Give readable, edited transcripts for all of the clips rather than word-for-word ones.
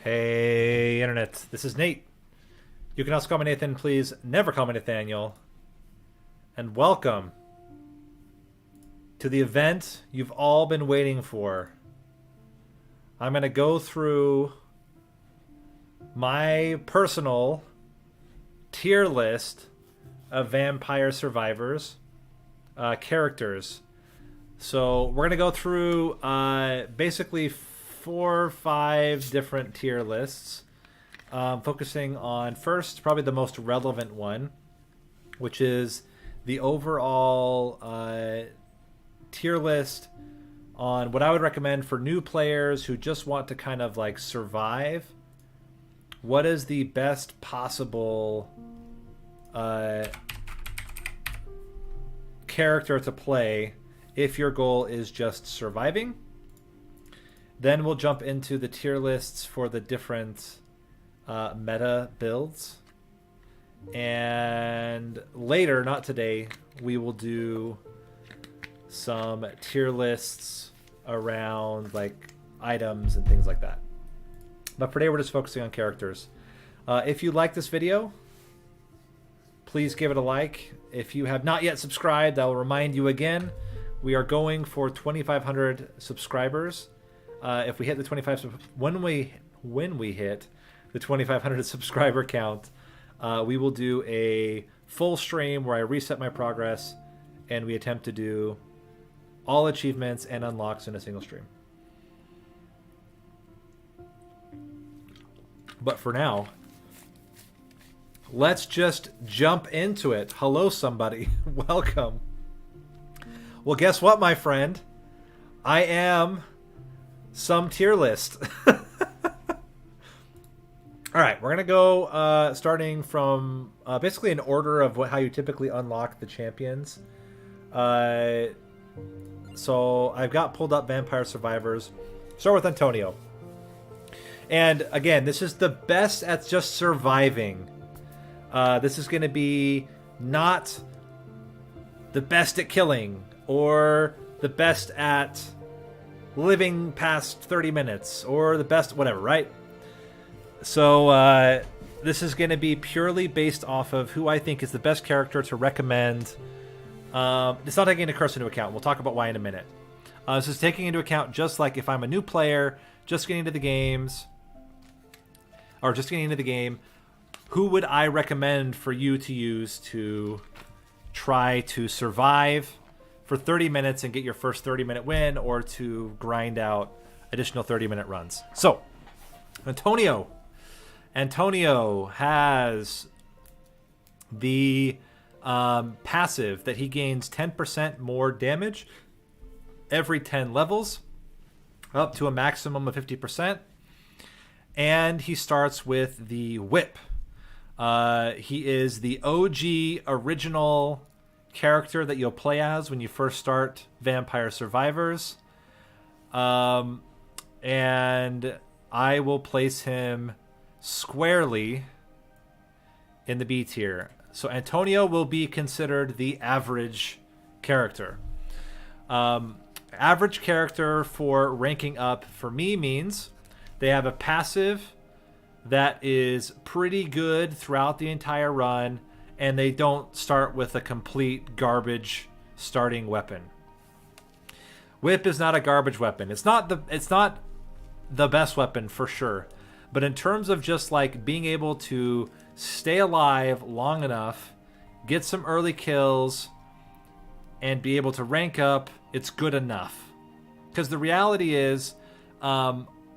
Hey, Internet. This is Nate. You can also call me Nathan. Please never call me Nathaniel. And welcome to the event you've all been waiting for. I'm going to go through my personal tier list of Vampire Survivors characters. So we're going to go through basically 4 or 5 different tier lists, focusing on first probably the most relevant one, which is the overall tier list on what I would recommend for new players who just want to kind of like survive. What is the best possible character to play if your goal is just surviving? Then we'll jump into the tier lists for the different meta builds. And later, not today, we will do some tier lists around like items and things like that. But for today, we're just focusing on characters. If you like this video, please give it a like. If you have not yet subscribed, I will remind you again, we are going for 2,500 subscribers. If we hit the when we hit the 2,500 subscriber count, we will do a full stream where I reset my progress and we attempt to do all achievements and unlocks in a single stream. But for now, let's just jump into it. Hello, somebody. Welcome. Well, guess what, my friend? I am some tier list. All right, we're going to go starting from basically an order of how you typically unlock the champions. So I've got pulled up Vampire Survivors. Start with Antonio. And again, this is the best at just surviving. This is going to be not the best at killing or the best at living past 30 minutes or the best whatever, right? So this is going to be purely based off of who I think is the best character to recommend. It's not taking a curse into account. We'll talk about why in a minute. This is taking into account just like if I'm a new player, just getting into the games, or just getting into the game, who would I recommend for you to use to try to survive for 30 minutes and get your first 30-minute win, or to grind out additional 30-minute runs? So, Antonio has the passive that he gains 10% more damage every 10 levels, up to a maximum of 50%. And he starts with the whip. He is the OG original character that you'll play as when you first start Vampire Survivors. And I will place him squarely in the B tier. So Antonio will be considered the average character. Average character for ranking up for me means they have a passive that is pretty good throughout the entire run, and they don't start with a complete garbage starting weapon. Whip is not a garbage weapon. It's not the best weapon for sure, but in terms of just like being able to stay alive long enough, get some early kills, and be able to rank up, it's good enough. Because the reality is,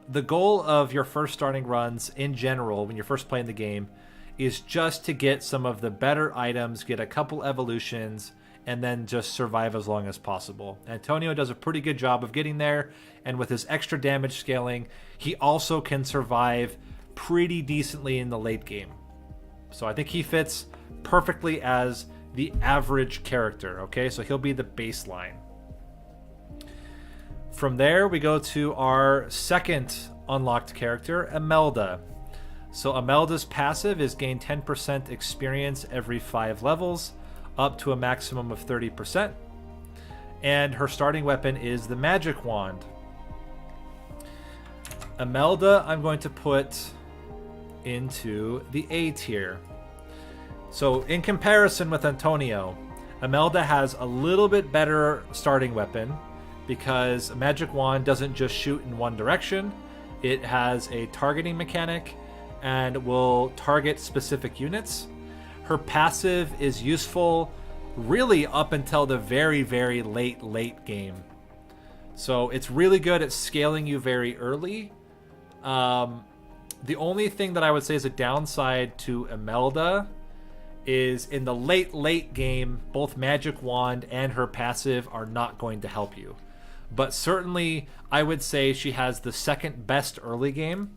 the goal of your first starting runs in general, when you're first playing the game, is just to get some of the better items, get a couple evolutions, and then just survive as long as possible. Antonio does a pretty good job of getting there, and with his extra damage scaling, he also can survive pretty decently in the late game. So I think he fits perfectly as the average character, okay? So he'll be the baseline. From there, we go to our second unlocked character, Imelda. So Imelda's passive is gain 10% experience every 5 levels, up to a maximum of 30%. And her starting weapon is the magic wand. Imelda, I'm going to put into the A tier. So in comparison with Antonio, Imelda has a little bit better starting weapon because a magic wand doesn't just shoot in one direction. It has a targeting mechanic and will target specific units. Her passive is useful really up until the very, very late game. So it's really good at scaling you very early. The only thing that I would say is a downside to Imelda is in the late game, both Magic Wand and her passive are not going to help you. But certainly, I would say she has the second best early game,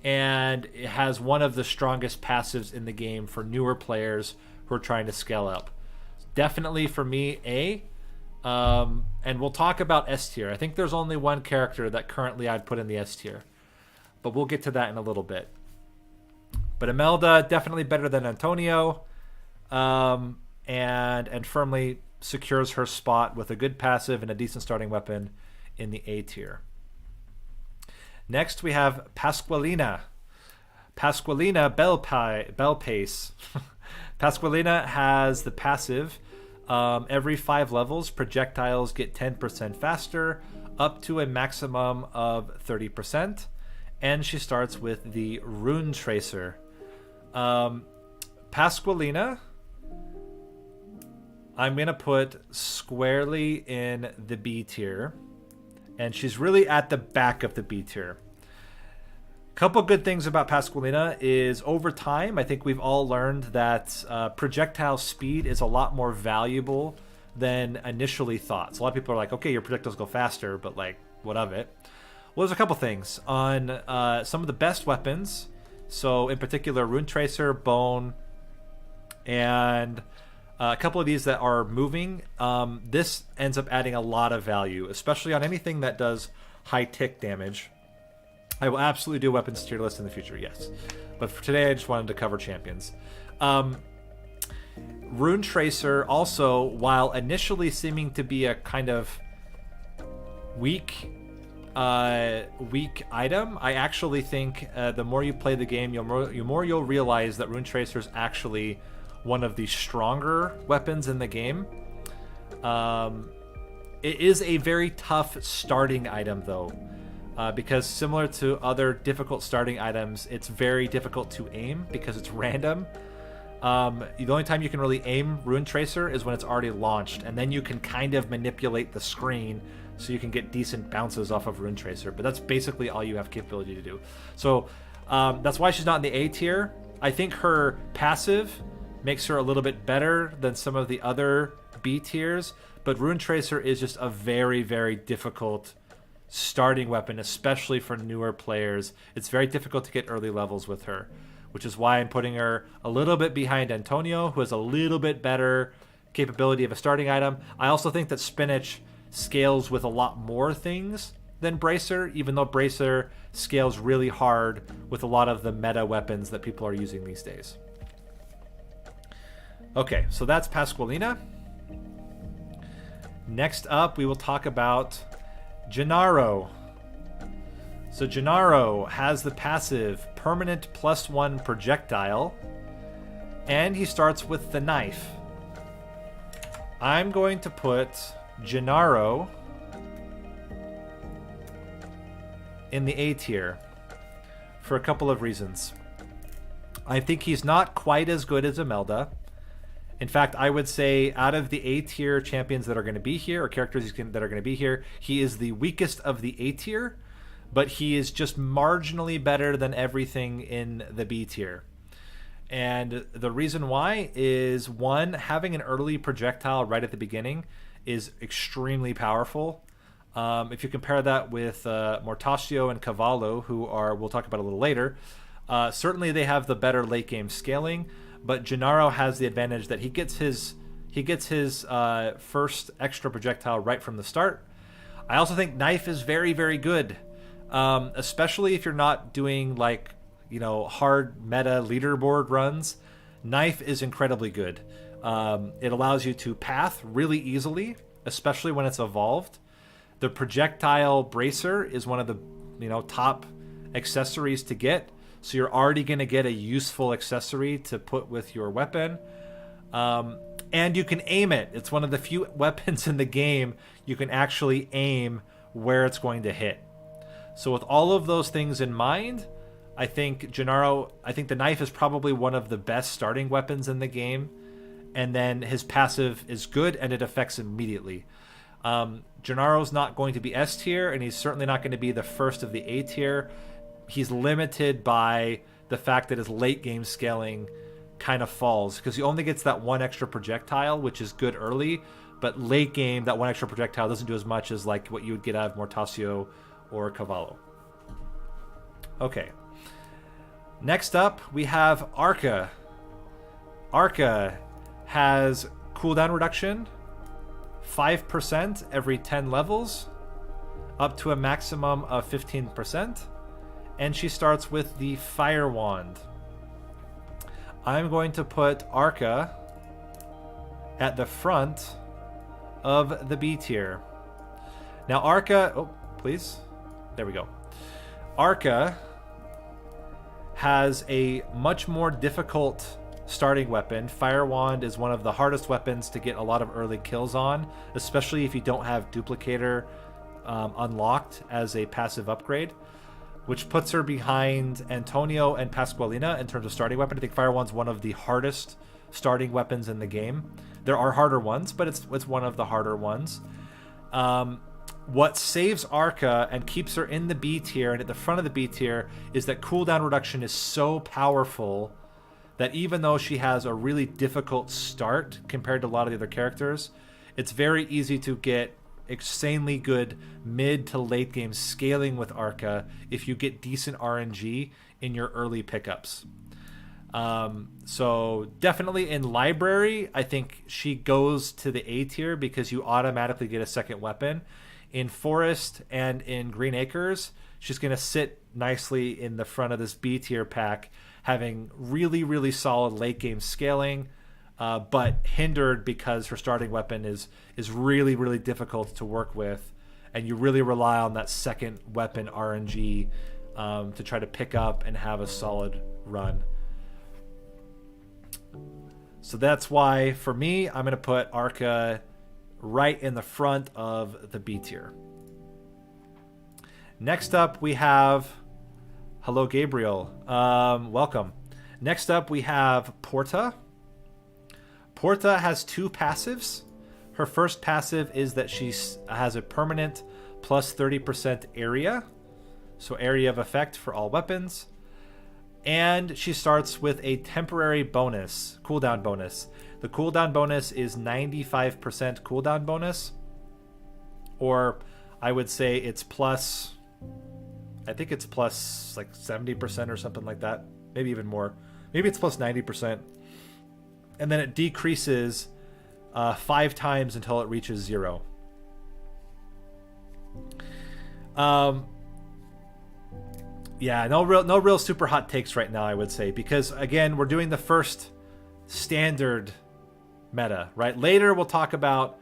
and it has one of the strongest passives in the game for newer players who are trying to scale up. Definitely for me, A. And we'll talk about S tier. I think there's only one character that currently I'd put in the S tier, but we'll get to that in a little bit. But Imelda, definitely better than Antonio, and firmly secures her spot with a good passive and a decent starting weapon in the A tier. Next, we have Pasqualina. Pasqualina Bellpace. Pasqualina has the passive. Every 5 levels, projectiles get 10% faster, up to a maximum of 30%. And she starts with the Rune Tracer. Pasqualina, I'm going to put squarely in the B tier. And she's really at the back of the B tier. Couple good things about Pasqualina is over time, I think we've all learned that projectile speed is a lot more valuable than initially thought. So a lot of people are like, okay, your projectiles go faster, but like, what of it? Well, there's a couple things. On some of the best weapons, so in particular Rune Tracer, Bone, and a couple of these that are moving, this ends up adding a lot of value, especially on anything that does high tick damage. I will absolutely do a weapons tier list in the future, yes. But for today, I just wanted to cover champions. Rune Tracer also, while initially seeming to be a kind of weak item, I actually think the more you play the game, you'll realize that Rune Tracer is actually one of the stronger weapons in the game. It is a very tough starting item, though. Because similar to other difficult starting items, it's very difficult to aim because it's random. The only time you can really aim Rune Tracer is when it's already launched, and then you can kind of manipulate the screen so you can get decent bounces off of Rune Tracer, but that's basically all you have capability to do. So that's why she's not in the A tier. I think her passive makes her a little bit better than some of the other B tiers, but Rune Tracer is just a very, very difficult starting weapon, especially for newer players. It's very difficult to get early levels with her, which is why I'm putting her a little bit behind Antonio, who has a little bit better capability of a starting item. I also think that Spinach scales with a lot more things than Bracer, even though Bracer scales really hard with a lot of the meta weapons that people are using these days. Okay, so that's Pasqualina. Next up, we will talk about Gennaro. So Gennaro has the passive permanent +1 projectile, and he starts with the knife. I'm going to put Gennaro in the A tier for a couple of reasons. I think he's not quite as good as Imelda. In fact, I would say out of the A tier champions that are going to be here, or characters that are going to be here, he is the weakest of the A tier, but he is just marginally better than everything in the B tier. And the reason why is, one, having an early projectile right at the beginning is extremely powerful. If you compare that with Mortasio and Cavallo, who we'll talk about a little later, certainly they have the better late game scaling. But Gennaro has the advantage that he gets his first extra projectile right from the start. I also think Knife is very, very good, especially if you're not doing hard meta leaderboard runs. Knife is incredibly good. It allows you to path really easily, especially when it's evolved. The projectile bracer is one of the top accessories to get. So you're already going to get a useful accessory to put with your weapon. And you can aim it. It's one of the few weapons in the game you can actually aim where it's going to hit. So with all of those things in mind, I think the knife is probably one of the best starting weapons in the game. And then his passive is good and it affects immediately. Gennaro's not going to be S tier, and he's certainly not going to be the first of the A tier. He's limited by the fact that his late game scaling kind of falls, because he only gets that one extra projectile, which is good early, but late game, that one extra projectile doesn't do as much as like what you would get out of Mortasio or Cavallo. Okay. Next up, we have Arca. Arca has cooldown reduction, 5% every 10 levels, up to a maximum of 15%, and she starts with the Fire Wand. I'm going to put Arca at the front of the B tier. Now Arca, oh, please. There we go. Arca has a much more difficult starting weapon. Fire Wand is one of the hardest weapons to get a lot of early kills on, especially if you don't have Duplicator unlocked as a passive upgrade, which puts her behind Antonio and Pasqualina in terms of starting weapon. I think Fire Wand's one of the hardest starting weapons in the game. There are harder ones, but it's one of the harder ones. What saves Arca and keeps her in the B tier and at the front of the B tier is that cooldown reduction is so powerful that even though she has a really difficult start compared to a lot of the other characters, it's very easy to get insanely good mid to late game scaling with Arca if you get decent RNG in your early pickups. So definitely in library, I think she goes to the A tier because you automatically get a second weapon. In Forest and in Green Acres, she's going to sit nicely in the front of this B tier pack, having really, really solid late game scaling, but hindered because her starting weapon is really, really difficult to work with, and you really rely on that second weapon RNG to try to pick up and have a solid run. So that's why, for me, I'm going to put Arca right in the front of the B tier. Next up, we have... Hello, Gabriel. Welcome. Next up, we have Porta. Porta has two passives. Her first passive is that she has a permanent plus 30% area. So area of effect for all weapons. And she starts with a temporary bonus, cooldown bonus. The cooldown bonus is 95% cooldown bonus. Or I would say it's plus... I think it's plus like 70% or something like that. Maybe even more. Maybe it's plus 90%. And then it decreases 5 times until it reaches 0. Yeah, no real super hot takes right now, I would say, because again, we're doing the first standard meta, right? Later we'll talk about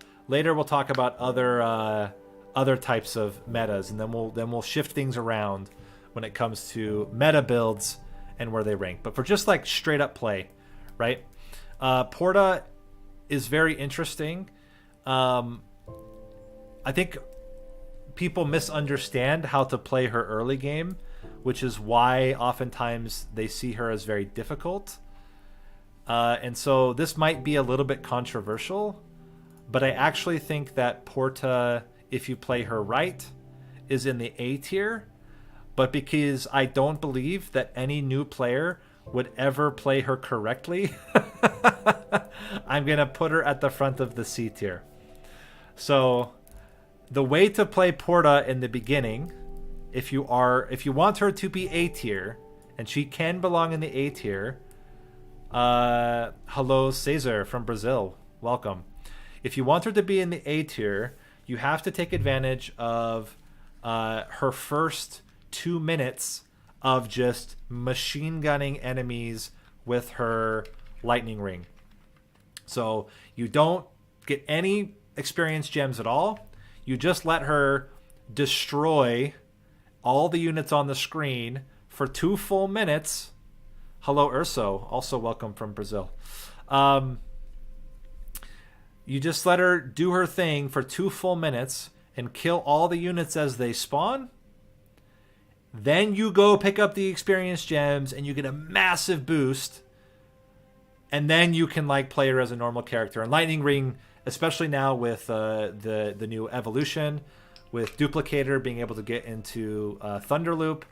other types of metas, and then we'll shift things around when it comes to meta builds and where they rank. But for just like straight up play, right? Porta is very interesting. I think people misunderstand how to play her early game, which is why oftentimes they see her as very difficult. And so this might be a little bit controversial, but I actually think that Porta, if you play her right, is in the A tier. But because I don't believe that any new player would ever play her correctly, I'm going to put her at the front of the C tier. So the way to play Porta in the beginning, if you want her to be A tier, and she can belong in the A tier, hello Cesar from Brazil, welcome. If you want her to be in the A tier, you have to take advantage of her first 2 minutes of just machine gunning enemies with her lightning ring. So you don't get any experience gems at all. You just let her destroy all the units on the screen for 2 full minutes. Hello, Urso. Also welcome from Brazil. You just let her do her thing for 2 full minutes and kill all the units as they spawn. Then you go pick up the experience gems and you get a massive boost. And then you can like play her as a normal character. And Lightning Ring, especially now with the new evolution, with Duplicator being able to get into Thunder Loop,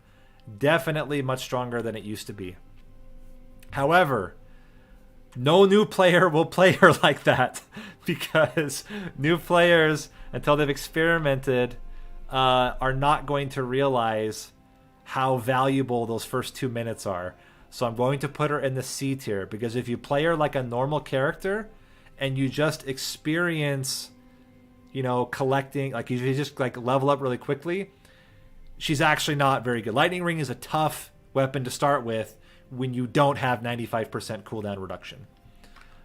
definitely much stronger than it used to be. However, no new player will play her like that because new players, until they've experimented, are not going to realize how valuable those first 2 minutes are. So I'm going to put her in the C tier because if you play her like a normal character and you just experience, collecting, like you just like level up really quickly, she's actually not very good. Lightning Ring is a tough weapon to start with when you don't have 95% cooldown reduction.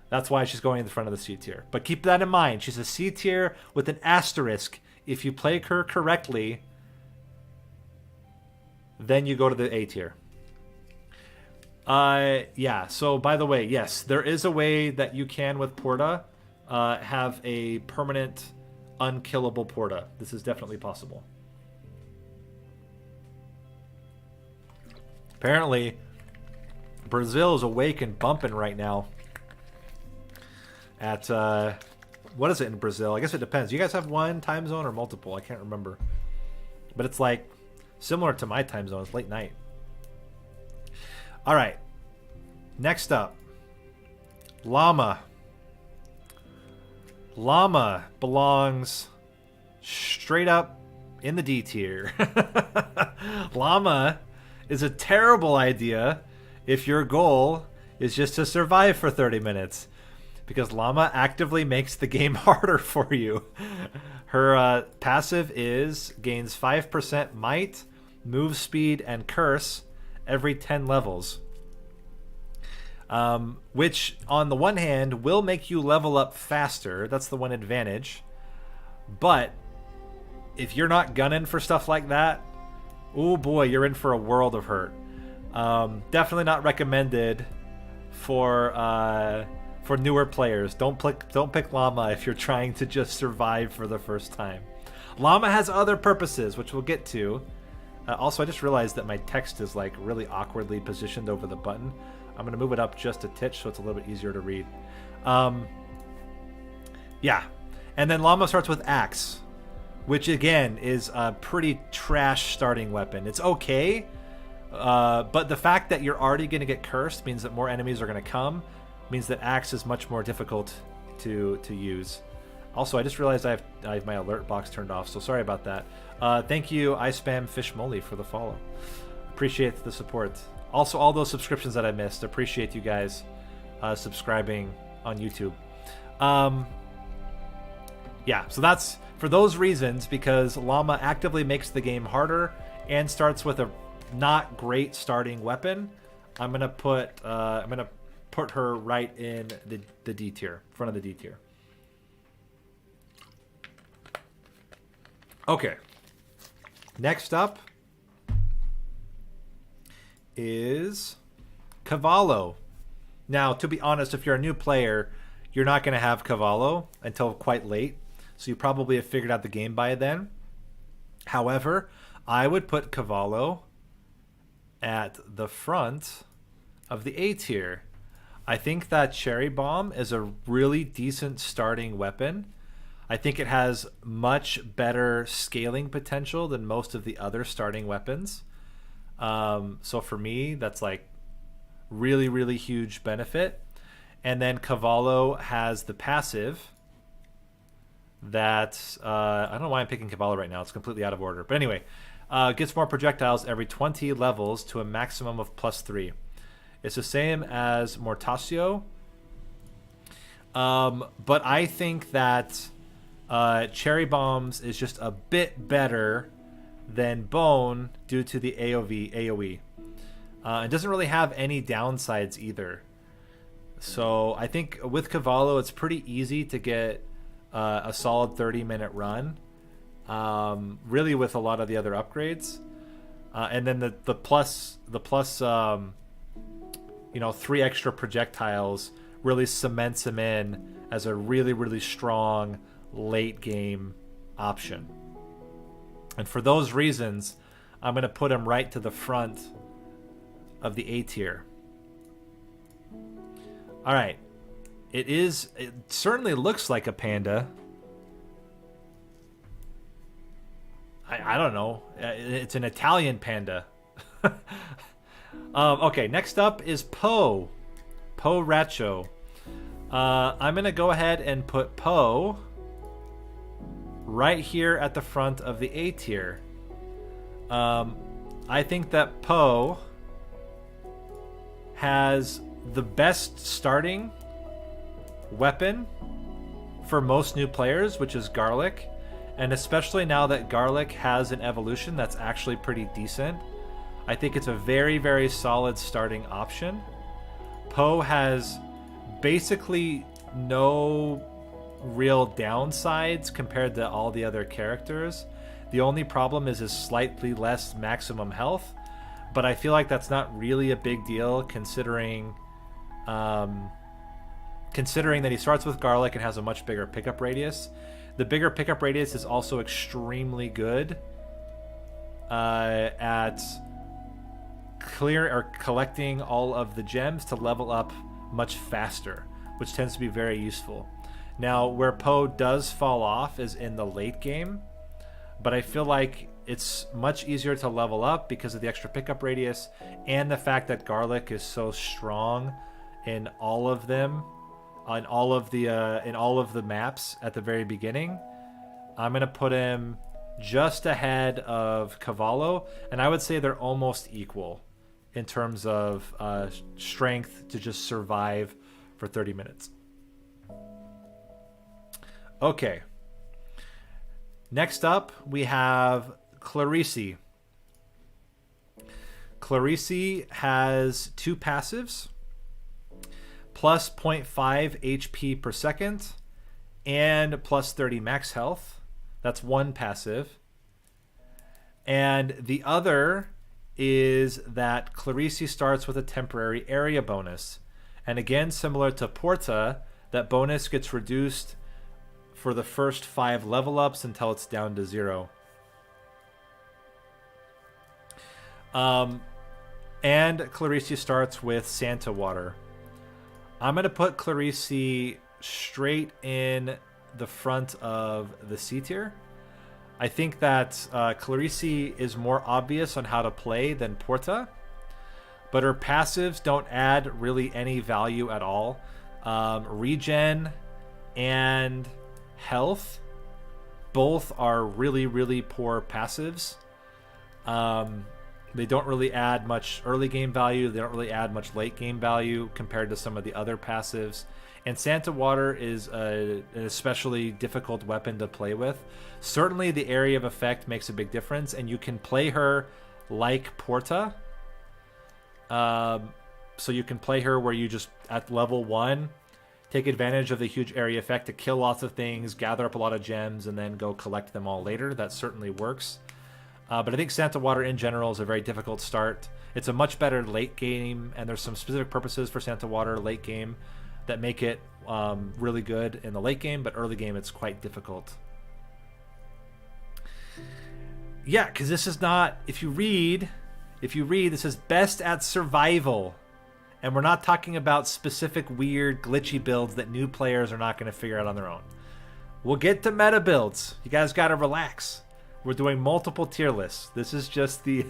That's why she's going in the front of the C tier. But keep that in mind. She's a C tier with an asterisk. If you play her correctly, then you go to the A tier. Yeah, so by the way, yes, there is a way that you can with Porta have a permanent unkillable Porta. This is definitely possible. Apparently, Brazil is awake and bumping right now. At, what is it in Brazil? I guess it depends. You guys have one time zone or multiple? I can't remember. But it's like similar to my time zone. It's late night. All right. Next up, Llama. Llama belongs straight up in the D tier. Llama is a terrible idea if your goal is just to survive for 30 minutes. Because Llama actively makes the game harder for you. Her passive gains 5% might, move speed, and curse every 10 levels. Which, on the one hand, will make you level up faster. That's the one advantage. But if you're not gunning for stuff like that, oh boy, you're in for a world of hurt. Definitely not recommended for newer players. Don't pick Llama if you're trying to just survive for the first time. Llama has other purposes, which we'll get to. Also, I just realized that my text is like really awkwardly positioned over the button. I'm going to move it up just a titch so it's a little bit easier to read. Yeah. And then Llama starts with Axe, which again is a pretty trash starting weapon. It's okay, but the fact that you're already going to get cursed means that more enemies are going to come, means that Axe is much more difficult to use. Also, I just realized I have my alert box turned off, so sorry about that. Thank you, I Spam Fish Molly, for the follow. Appreciate the support. Also, all those subscriptions that I missed. Appreciate you guys subscribing on YouTube. Yeah, so that's for those reasons, because Llama actively makes the game harder and starts with a not great starting weapon. I'm gonna put her right in the D tier, front of the D tier. Okay. Next up is Cavallo. Now, to be honest, if you're a new player, you're not going to have Cavallo until quite late, so you probably have figured out the game by then. However, I would put Cavallo at the front of the A tier. I think that Cherry Bomb is a really decent starting weapon. I think it has much better scaling potential than most of the other starting weapons. So for me, that's like really, really huge benefit. And then Cavallo has the passive that, I don't know why I'm picking Cavallo right now. It's completely out of order. But anyway, gets more projectiles every 20 levels to a maximum of +3. It's the same as Mortasio. But I think that Cherry Bombs is just a bit better than Bone due to the AoE. It doesn't really have any downsides either. So I think with Cavallo, it's pretty easy to get a solid 30-minute run, really with a lot of the other upgrades. And then the plus 3 extra projectiles really cements him in as a really, really strong late game option. And for those reasons, I'm going to put him right to the front of the A tier. All right. It certainly looks like a panda. I don't know. It's an Italian panda. Okay, next up is Poe. Poe Racho. I'm going to go ahead and put Poe right here at the front of the A tier. I think that Poe has the best starting weapon for most new players, which is garlic. And especially now that garlic has an evolution that's actually pretty decent, I think it's a very, very solid starting option. Poe has basically no real downsides compared to all the other characters. The only problem is his slightly less maximum health, but I feel like that's not really a big deal considering that he starts with garlic and has a much bigger pickup radius. The bigger pickup radius is also extremely good at collecting all of the gems to level up much faster, which tends to be very useful. Now, where Poe does fall off is in the late game, but I feel like it's much easier to level up because of the extra pickup radius and the fact that garlic is so strong in all of them, in all of the maps at the very beginning. I'm gonna put him just ahead of Cavallo, and I would say they're almost equal in terms of strength to just survive for 30 minutes. Okay. Next up, we have Clarice. Clarice has 2 passives, plus 0.5 HP per second, and plus 30 max health. That's one passive. And the other is that Clarice starts with a temporary area bonus. And again, similar to Porta, that bonus gets reduced for the first 5 level ups until it's down to 0. And Clarice starts with Santa Water. I'm going to put Clarice straight in the front of the C tier. I think that Clarice is more obvious on how to play than Porta, but her passives don't add really any value at all. Regen and health both are really, really poor passives. They don't really add much early game value. They don't really add much late game value compared to some of the other passives. And Santa Water is an especially difficult weapon to play with. Certainly the area of effect makes a big difference, and you can play her like Porta. So you can play her where you just, at level 1, take advantage of the huge area effect to kill lots of things, gather up a lot of gems, and then go collect them all later. That certainly works. But I think Santa Water in general is a very difficult start. It's a much better late game, and there's some specific purposes for Santa Water late game that make it really good in the late game, but early game it's quite difficult. Yeah, because this is not, if you read, this is best at survival. And we're not talking about specific weird glitchy builds that new players are not going to figure out on their own. We'll get to meta builds. You guys got to relax. We're doing multiple tier lists. This is just the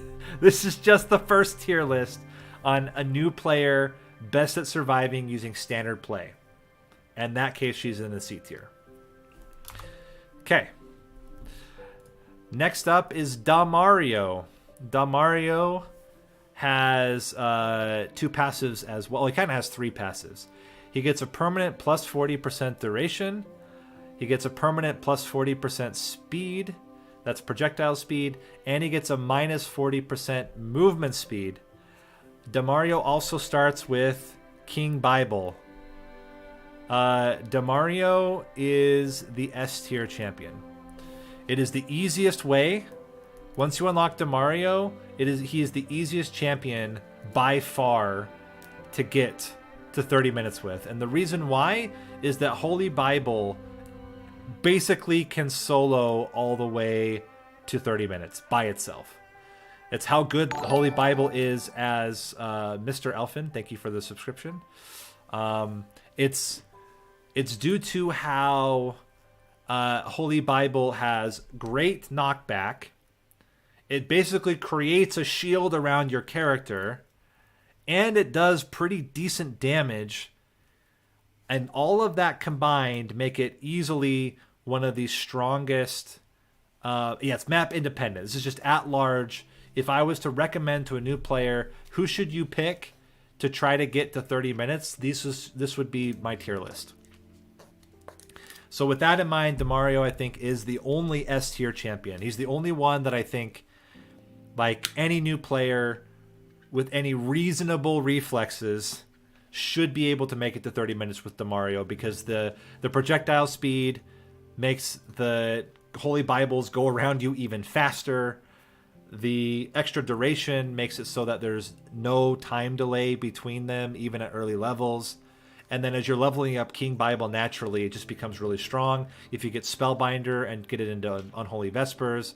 first tier list on a new player best at surviving using standard play. In that case, she's in the C tier. Okay. Next up is Damario. Damario has 2 passives as well. He kind of has 3 passives. He gets a permanent plus 40% duration. He gets a permanent plus 40% speed. That's projectile speed. And he gets a minus 40% movement speed. Damario also starts with King Bible. Damario is the S tier champion. It is the easiest way Once you unlock Demario, he is the easiest champion by far to get to 30 minutes with. And the reason why is that Holy Bible basically can solo all the way to 30 minutes by itself. It's how good Holy Bible is as Mr. Elfin. Thank you for the subscription. It's due to how Holy Bible has great knockback. It basically creates a shield around your character, and it does pretty decent damage. And all of that combined make it easily one of the strongest. It's map independent. This is just at large. If I was to recommend to a new player, who should you pick to try to get to 30 minutes, this would be my tier list. So with that in mind, Demario, I think, is the only S tier champion. He's the only one that I think, like, any new player with any reasonable reflexes should be able to make it to 30 minutes with Demario, because the projectile speed makes the Holy Bibles go around you even faster. The extra duration makes it so that there's no time delay between them, even at early levels. And then as you're leveling up King Bible naturally, it just becomes really strong. If you get Spellbinder and get it into Unholy Vespers,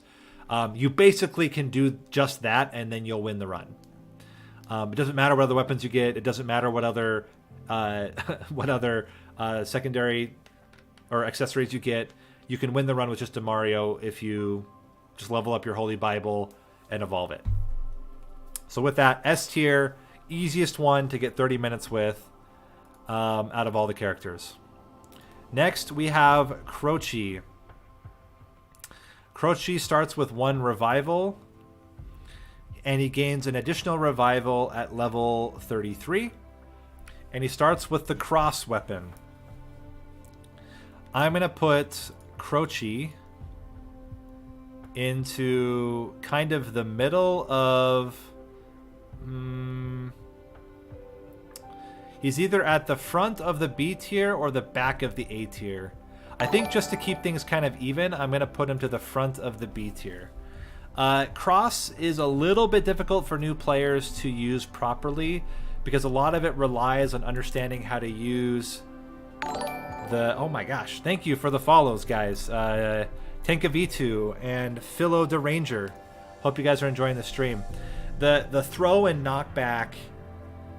you basically can do just that, and then you'll win the run. It doesn't matter what other weapons you get. It doesn't matter what other secondary or accessories you get. You can win the run with just Demario if you just level up your Holy Bible and evolve it. So with that, S tier, easiest one to get 30 minutes with out of all the characters. Next, we have Croce. Croce starts with 1 revival, and he gains an additional revival at level 33. And he starts with the cross weapon. I'm going to put Croce into kind of the middle of... He's either at the front of the B tier or the back of the A tier. I think just to keep things kind of even, I'm going to put him to the front of the B tier. Cross is a little bit difficult for new players to use properly, because a lot of it relies on understanding how to use the... Oh my gosh, thank you for the follows, guys. Tankavitu and Philo the Ranger. Hope you guys are enjoying the stream. The throw and knockback,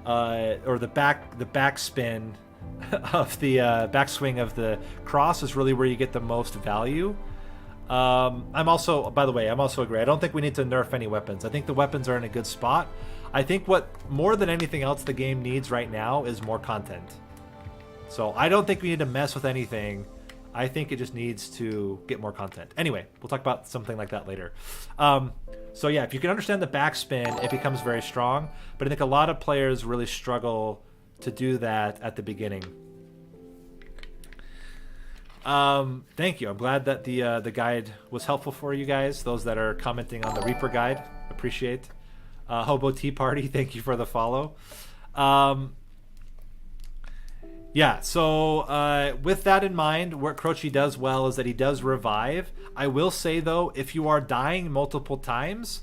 or the backspin of the backswing of the cross is really where you get the most value. I'm also agree. I don't think we need to nerf any weapons. I think the weapons are in a good spot. I think what more than anything else the game needs right now is more content. So I don't think we need to mess with anything. I think it just needs to get more content. Anyway, we'll talk about something like that later. So yeah, if you can understand the backspin, it becomes very strong. But I think a lot of players really struggle to do that at the beginning. Thank you. I'm glad that the guide was helpful for you guys. Those that are commenting on the Reaper guide, appreciate. Hobo Tea Party, thank you for the follow. Yeah, so with that in mind, what Croce does well is that he does revive. I will say, though, if you are dying multiple times,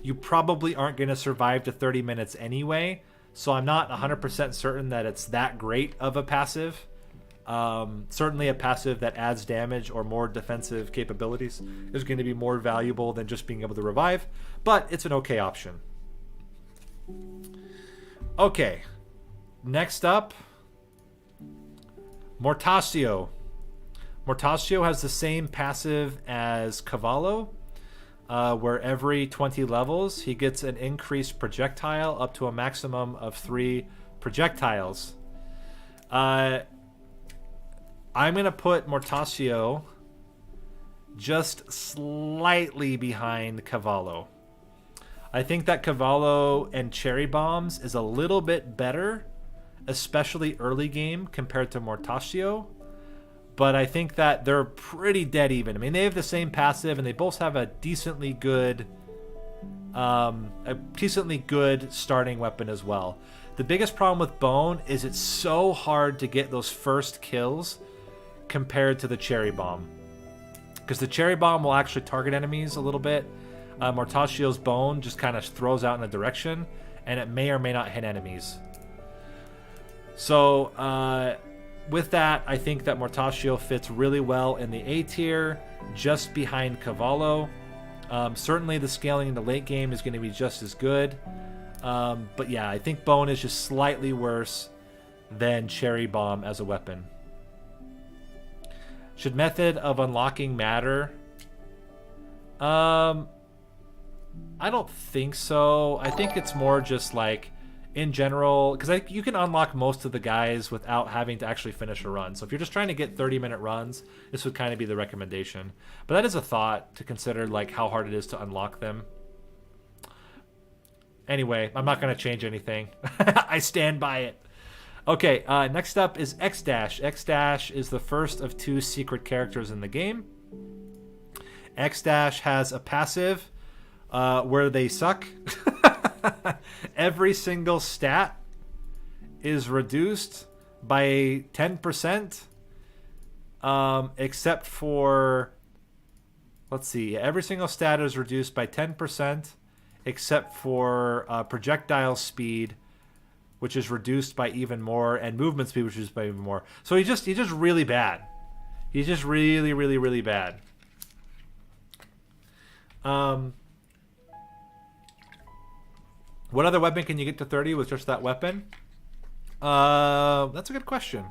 you probably aren't going to survive to 30 minutes anyway. So I'm not 100% certain that it's that great of a passive. Certainly a passive that adds damage or more defensive capabilities is going to be more valuable than just being able to revive. But it's an okay option. Okay, next up... Mortasio. Mortasio has the same passive as Cavallo, where every 20 levels he gets an increased projectile up to a maximum of 3 projectiles. I'm going to put Mortasio just slightly behind Cavallo. I think that Cavallo and Cherry Bombs is a little bit better, especially early game, compared to Mortasio, but I think that they're pretty dead even. I mean, they have the same passive, and they both have a decently good starting weapon as well. The biggest problem with Bone is it's so hard to get those first kills compared to the Cherry Bomb, because the Cherry Bomb will actually target enemies a little bit. Mortacio's bone just kind of throws out in a direction, and it may or may not hit enemies. So with that, I think that Mortacio fits really well in the A tier, just behind Cavallo. Certainly the scaling in the late game is going to be just as good. But yeah, I think bone is just slightly worse than cherry bomb as a weapon. Should method of unlocking matter? I don't think so. I think it's more just like in general, because you can unlock most of the guys without having to actually finish a run. So if you're just trying to get 30-minute runs, this would kind of be the recommendation. But that is a thought to consider, like how hard it is to unlock them. Anyway, I'm not going to change anything. I stand by it. Okay, next up is X-Dash. X-Dash is the first of 2 secret characters in the game. X-Dash has a passive where they suck. Every single stat is reduced by 10%, except for, let's see, every single stat is reduced by 10%, except for projectile speed, which is reduced by even more, and movement speed, which is by even more. So he's just really bad. He's just really, really, really bad. What other weapon can you get to 30 with just that weapon? That's a good question.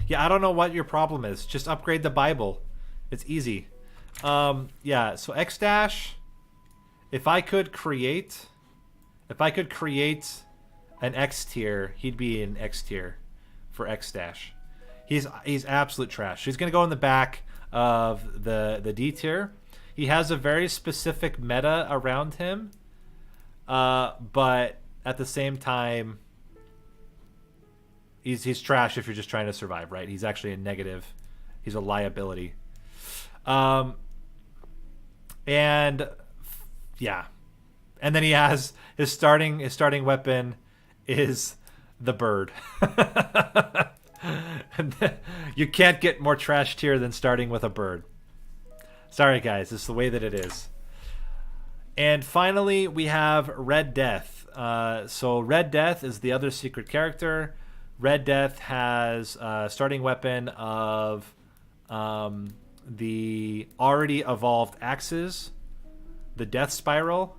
Yeah, I don't know what your problem is. Just upgrade the Bible. It's easy. Yeah, so X-Dash, if I could create an X tier, he'd be an X tier for X-Dash. He's absolute trash. He's going to go in the back of the D tier. He has a very specific meta around him, but at the same time, he's trash if you're just trying to survive, right? He's actually a negative. He's a liability. And yeah, and then he has his starting weapon is the bird. And you can't get more trash tier than starting with a bird. Sorry, guys. This is the way that it is. And finally, we have Red Death. So Red Death is the other secret character. Red Death has a starting weapon of the already evolved axes, the Death Spiral,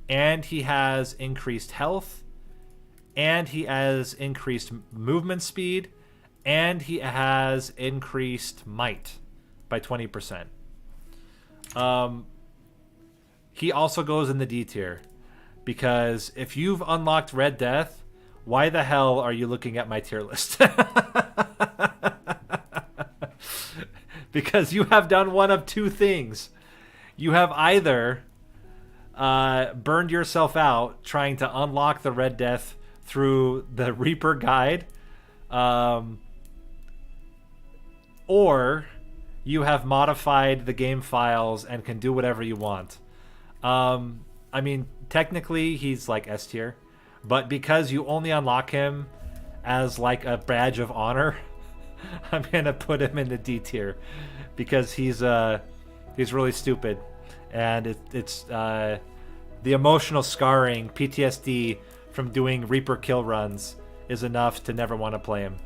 and he has increased health, and he has increased movement speed, and he has increased might by 20%. He also goes in the D tier, because if you've unlocked Red Death, why the hell are you looking at my tier list? Because you have done one of 2 things. You have either burned yourself out trying to unlock the Red Death through the Reaper guide, or you have modified the game files and can do whatever you want. I mean, technically he's like S tier, but because you only unlock him as like a badge of honor, I'm gonna put him in the D tier because he's really stupid, and it's the emotional scarring, PTSD from doing Reaper kill runs is enough to never want to play him.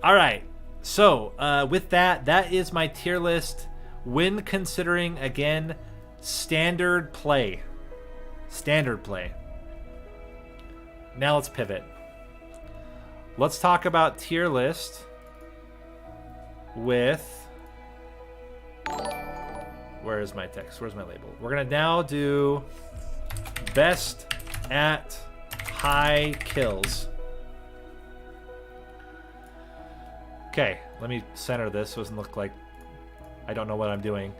All right. So, with that is my tier list when considering, again, standard play. Standard play. Now let's pivot. Let's talk about tier list with... Where is my text? Where's my label? We're going to now do best at high kills. Okay, let me center this so it doesn't look like I don't know what I'm doing.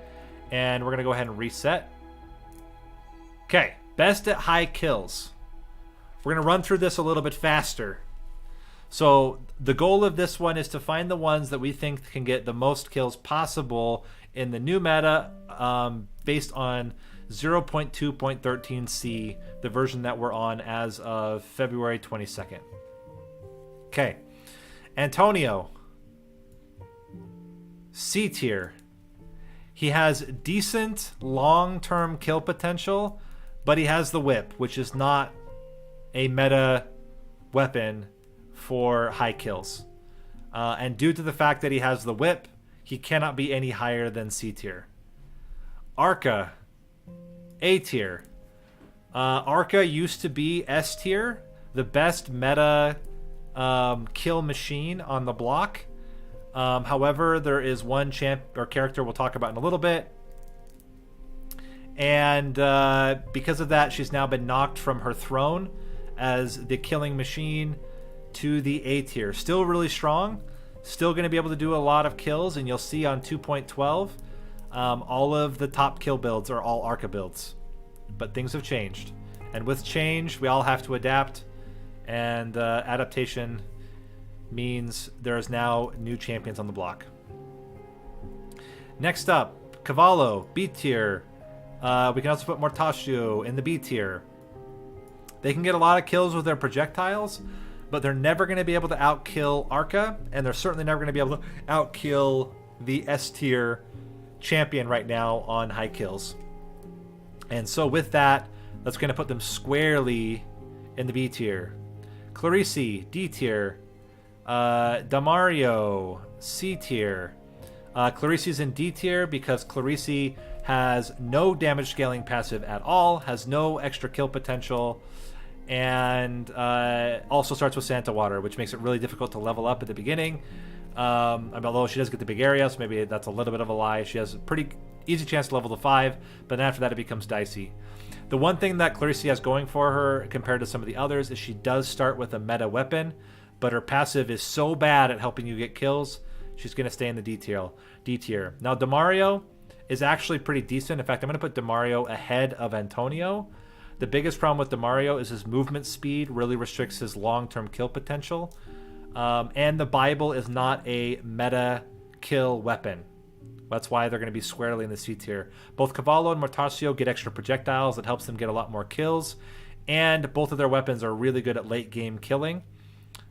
And we're going to go ahead and reset. Okay, best at high kills. We're going to run through this a little bit faster. So the goal of this one is to find the ones that we think can get the most kills possible in the new meta, based on 0.2.13c, the version that we're on as of February 22nd. Okay, Antonio. C tier. He has decent long-term kill potential, but he has the whip, which is not a meta weapon for high kills. And due to the fact that he has the whip, he cannot be any higher than C tier. Arca, A tier. Arca used to be S tier, the best meta kill machine on the block. However, there is one character we'll talk about in a little bit. And because of that, she's now been knocked from her throne as the killing machine to the A tier. Still really strong. Still going to be able to do a lot of kills. And you'll see on 2.12, all of the top kill builds are all Arca builds. But things have changed. And with change, we all have to adapt. And adaptation means there is now new champions on the block. Next up, Cavallo, B tier. We can also put Mortaccio in the B tier. They can get a lot of kills with their projectiles, but they're never going to be able to outkill Arca, and they're certainly never going to be able to outkill the S tier champion right now on high kills. And so with that, that's going to put them squarely in the B tier. Clarice, D tier. Damario, C tier. Clarice's in D tier because Clarice has no damage scaling passive at all, has no extra kill potential, and also starts with Santa Water, which makes it really difficult to level up at the beginning. Although she does get the big area, so maybe that's a little bit of a lie. She has a pretty easy chance to level to 5, but then after that it becomes dicey. The one thing that Clarice has going for her compared to some of the others is she does start with a meta weapon, but her passive is so bad at helping you get kills, she's going to stay in the D tier. Now, Damario is actually pretty decent. In fact, I'm going to put Damario ahead of Antonio. The biggest problem with Damario is his movement speed really restricts his long-term kill potential. And the Bible is not a meta kill weapon. That's why they're going to be squarely in the C tier. Both Cavallo and Mortaccio get extra projectiles that helps them get a lot more kills. And both of their weapons are really good at late game killing,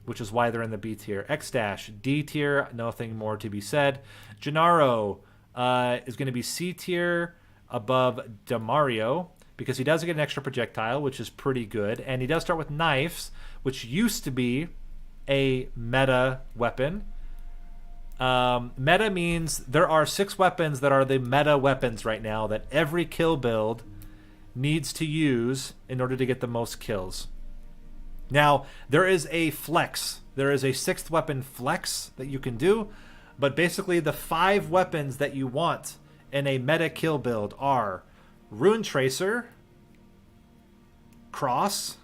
which is why they're in the B tier. X-Dash, D tier, nothing more to be said. Gennaro is going to be C tier above Damario because he does get an extra projectile, which is pretty good. And he does start with knives, which used to be a meta weapon. Meta means there are 6 weapons that are the meta weapons right now that every kill build needs to use in order to get the most kills. Now, there is a flex. There is a 6th weapon flex that you can do, but basically the 5 weapons that you want in a meta kill build are Rune Tracer, Cross,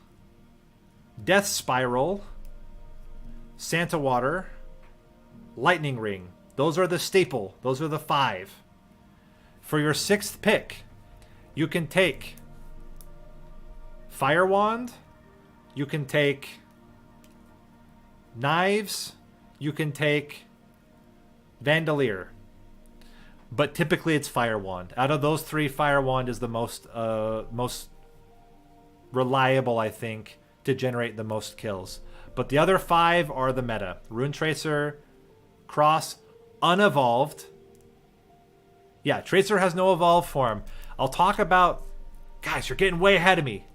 Death Spiral, Santa Water, Lightning Ring. Those are the staple. Those are the 5. For your 6th pick, you can take Fire Wand, you can take Knives, you can take Vandalier. But typically it's Fire Wand. Out of those 3, Fire Wand is the most reliable, I think, to generate the most kills. But the other 5 are the meta. Rune Tracer, Cross, unevolved. Yeah, Tracer has no evolved form. I'll talk about... Guys, you're getting way ahead of me.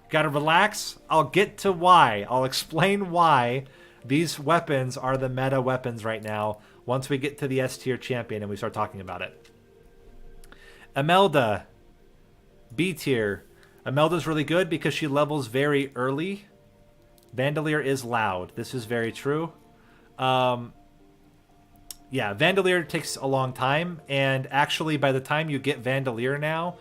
Gotta relax. I'll get to why. I'll explain why these weapons are the meta weapons right now once we get to the S tier champion and we start talking about it. Imelda, B tier. Imelda's really good because she levels very early. Vandalier is loud. This is very true. Yeah, Vandalier takes a long time, and actually by the time you get Vandalier now,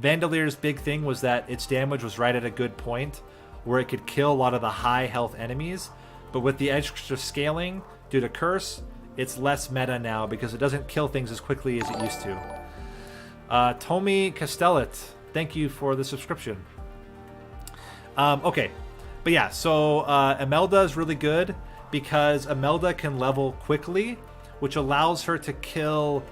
Vandalier's big thing was that its damage was right at a good point where it could kill a lot of the high health enemies, but with the extra scaling due to Curse, it's less meta now because it doesn't kill things as quickly as it used to. Tommy Castellet, thank you for the subscription. Okay, but yeah, so Imelda is really good because Imelda can level quickly, which allows her to kill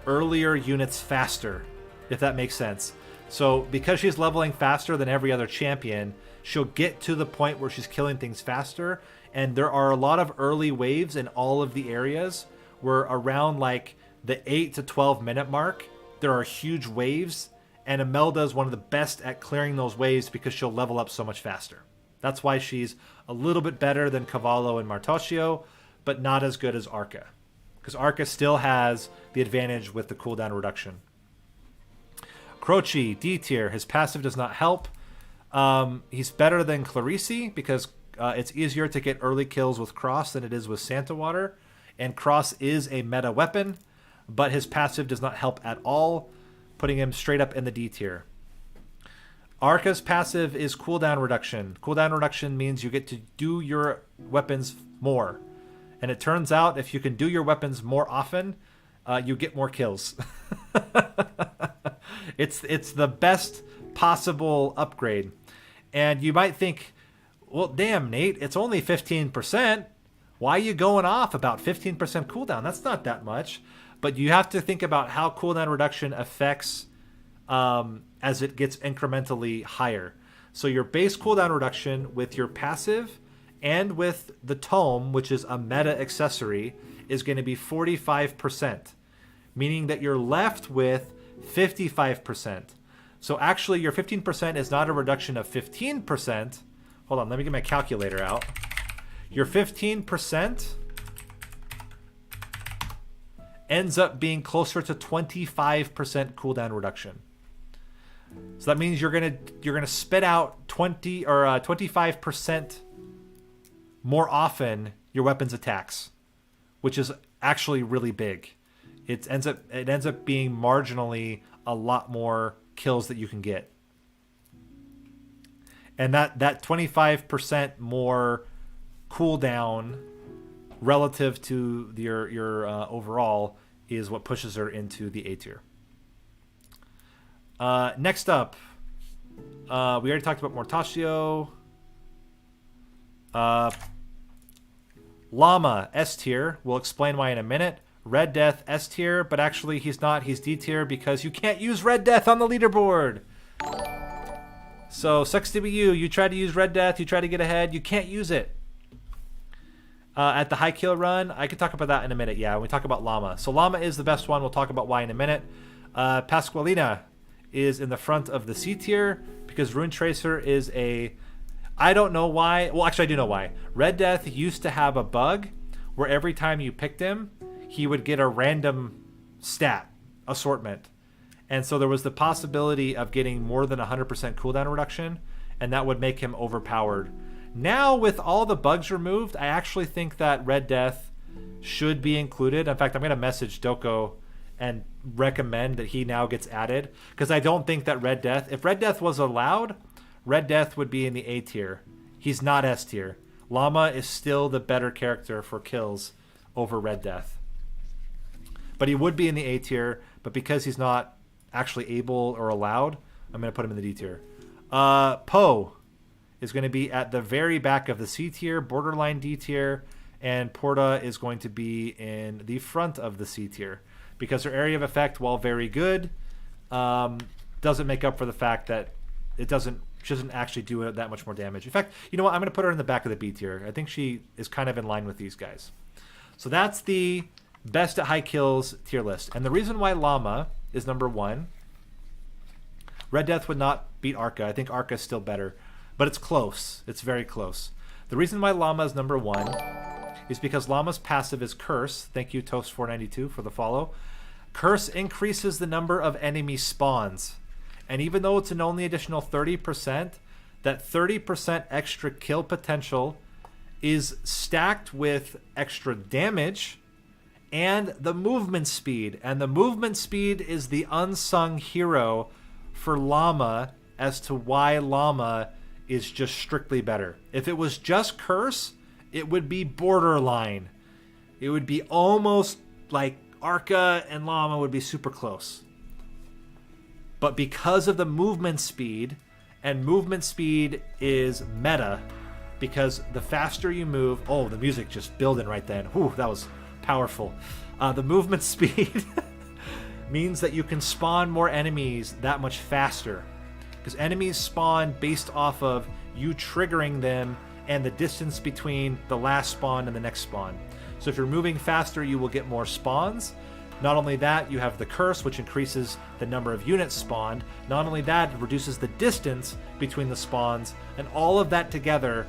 earlier units faster, if that makes sense. So because she's leveling faster than every other champion, she'll get to the point where she's killing things faster. And there are a lot of early waves in all of the areas where around like the 8 to 12 minute mark, there are huge waves. And Imelda is one of the best at clearing those waves because she'll level up so much faster. That's why she's a little bit better than Cavallo and Martocchio, but not as good as Arca. Because Arca still has the advantage with the cooldown reduction. Croce, D tier. His passive does not help. He's better than Clarice because it's easier to get early kills with Cross than it is with Santa Water. And Cross is a meta weapon, but his passive does not help at all, putting him straight up in the D tier. Arca's passive is cooldown reduction. Cooldown reduction means you get to do your weapons more. And it turns out if you can do your weapons more often, you get more kills. It's the best possible upgrade. And you might think, well, damn, Nate, it's only 15%. Why are you going off about 15% cooldown? That's not that much. But you have to think about how cooldown reduction affects as it gets incrementally higher. So your base cooldown reduction with your passive and with the tome, which is a meta accessory, is going to be 45%, meaning that you're left with 55%. So actually your 15% is not a reduction of 15%. Hold on, let me get my calculator out. Your 15% ends up being closer to 25% cooldown reduction. So that means you're gonna spit out 25% more often your weapons attacks, which is actually really big. It ends up being marginally a lot more kills that you can get. And that 25% more cooldown relative to your overall is what pushes her into the A tier. Next up, we already talked about Mortaccio. Llama, S tier. We'll explain why in a minute. Red Death, S tier, but actually he's not. He's D tier because you can't use Red Death on the leaderboard. So, sucks to be you. You try to use Red Death, you try to get ahead, you can't use it. At the high kill run, I could talk about that in a minute, yeah, when we talk about Llama. So Llama is the best one. We'll talk about why in a minute. Pasqualina is in the front of the C tier because Rune Tracer is a... I don't know why. Well, actually, I do know why. Red Death used to have a bug where every time you picked him, he would get a random stat assortment. And so there was the possibility of getting more than 100% cooldown reduction, and that would make him overpowered. Now, with all the bugs removed, I actually think that Red Death should be included. In fact, I'm going to message Doko and recommend that he now gets added, because I don't think that Red Death... If Red Death was allowed, Red Death would be in the A tier. He's not S tier. Llama is still the better character for kills over Red Death. But he would be in the A tier, but because he's not actually able or allowed, I'm going to put him in the D tier. Poe is going to be at the very back of the C tier, borderline D tier, and Porta is going to be in the front of the C tier because her area of effect, while very good, doesn't make up for the fact that she doesn't actually do that much more damage. In fact, you know what? I'm going to put her in the back of the B tier. I think she is kind of in line with these guys. So that's the best at high kills tier list. And the reason why Llama is number 1, Red Death would not beat Arca. I think Arca is still better, but it's close. It's very close. The reason why Llama is number 1 is because Llama's passive is Curse. Thank you, Toast492, for the follow. Curse increases the number of enemy spawns. And even though it's an only additional 30%, that 30% extra kill potential is stacked with extra damage and the movement speed. And the movement speed is the unsung hero for Llama as to why Llama is just strictly better. If it was just Curse, it would be borderline. It would be almost like Arca and Llama would be super close. But because of the movement speed, and movement speed is meta, because the faster you move... Oh, the music just building right then. Whew, that was powerful. The movement speed means that you can spawn more enemies that much faster. because enemies spawn based off of you triggering them and the distance between the last spawn and the next spawn. So if you're moving faster, you will get more spawns. Not only that, you have the curse, which increases the number of units spawned. Not only that, it reduces the distance between the spawns, and all of that together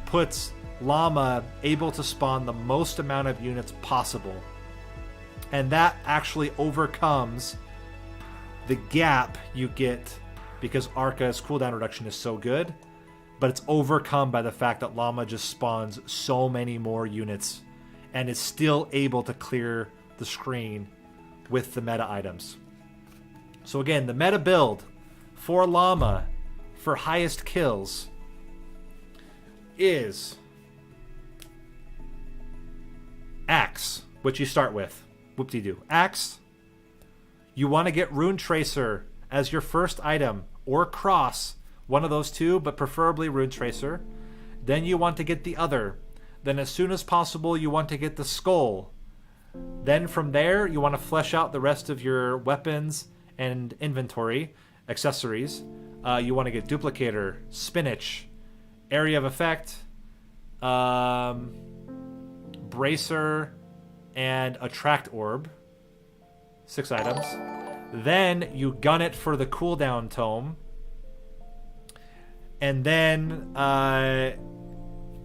puts Llama able to spawn the most amount of units possible. And that actually overcomes the gap you get because Arca's cooldown reduction is so good, but it's overcome by the fact that Llama just spawns so many more units and is still able to clear the screen with the meta items. So again, the meta build for Llama for highest kills is Axe, which you start with. Whoop-de-doo. Axe. You want to get Rune Tracer as your first item, or Cross, one of those two, but preferably Rune Tracer. Then you want to get the other. Then as soon as possible, you want to get the Skull. Then from there, you want to flesh out the rest of your weapons and inventory, accessories. You want to get Duplicator, Spinach, Area of Effect, Bracer, and Attract Orb. 6 items. Then you gun it for the cooldown tome. And then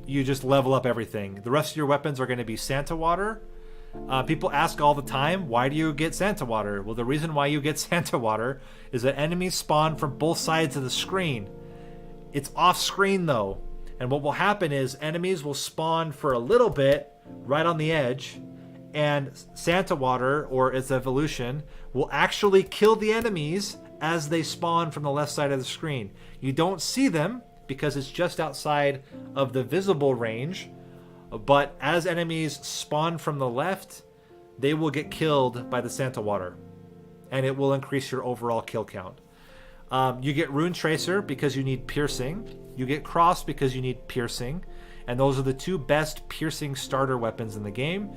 you just level up everything. The rest of your weapons are going to be Santa Water. People ask all the time, why do you get Santa Water? Well, the reason why you get Santa Water is that enemies spawn from both sides of the screen. It's off screen though. And what will happen is enemies will spawn for a little bit right on the edge, and Santa Water, or its evolution, will actually kill the enemies as they spawn from the left side of the screen. You don't see them because it's just outside of the visible range, but as enemies spawn from the left, they will get killed by the Santa Water, and it will increase your overall kill count. You get Rune Tracer because you need piercing. You get Cross because you need piercing, and those are the 2 best piercing starter weapons in the game.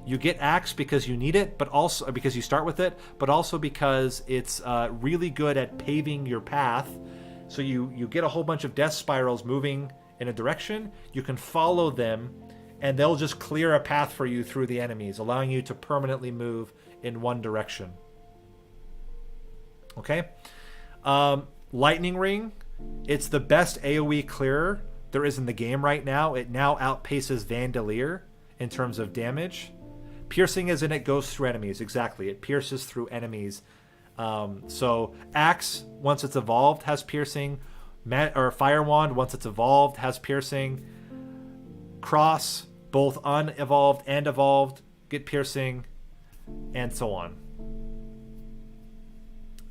You get Axe because you need it, but also because you start with it, but also because it's really good at paving your path. So you get a whole bunch of death spirals moving in a direction. You can follow them, and they'll just clear a path for you through the enemies, allowing you to permanently move in one direction. Okay? Lightning Ring. It's the best AoE clearer there is in the game right now. It now outpaces Vandalier in terms of damage. Piercing is in it goes through enemies. Exactly. It pierces through enemies. So Axe, once it's evolved, has piercing. Or Fire Wand, once it's evolved, has piercing. Cross, both unevolved and evolved, get piercing, and so on.